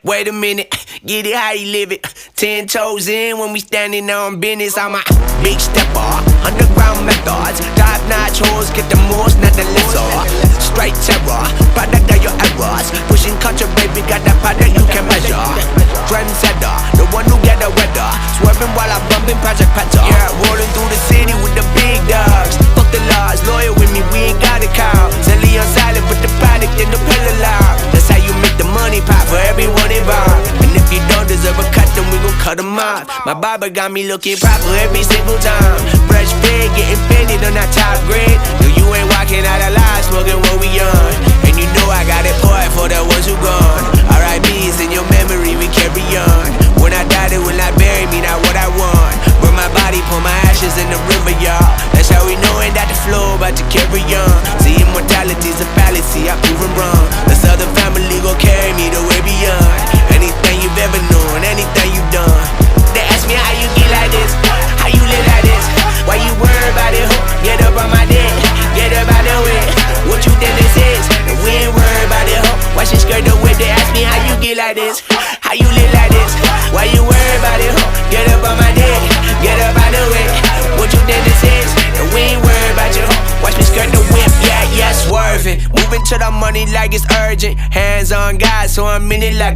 Wait a minute, get it how you live it. 10 toes in when we standing on business. I'm a big stepper, underground methods. Top-notch hoes, get the most, not the lesser. Straight terror, product of your errors. Pushing culture, baby, got that product you can measure. Trendsetter, the one who get the weather. Swerving while I'm bumping Project Petter. Yeah, rolling through the city with the big dogs. Fuck the laws, loyal with me, we ain't got a cow. Zelly on silent, put the product in the pillar loud. That's how you make the money pop for everyone involved. And if you don't deserve a cut, then we gon' cut them off. My barber got me looking proper every single time. Fresh pig, getting fitted on that top grade. No, you ain't walking out alive, smoking what we on. And you know I got it poured for the ones who gone. R.I.P.'s in your memory, we carry on. When I die, they will not bury me, not what I want. Burn my body, pour my ashes in the river, y'all. That's how we knowin' that the flow about to carry on. See, immortality's a fallacy, I prove 'em wrong. The Southern family gon' carry me the way beyond. Anything you've ever known, anything you've done. They ask me how you get like this, how you live like this. Why you worry about it, ho? Get up on my dick, get up out the way. What you think this is? And we ain't worried about it, ho. Why she skirt the whip? They ask me how you get like this, how you live like this. Why you worry about it, ho? Get up on my dick, get up out the way. What you think this is? And we ain't worried about you, ho. Watch me skirt the whip, yeah, swerving. Moving to the money like it's urgent. Hands on God, so I'm in it like a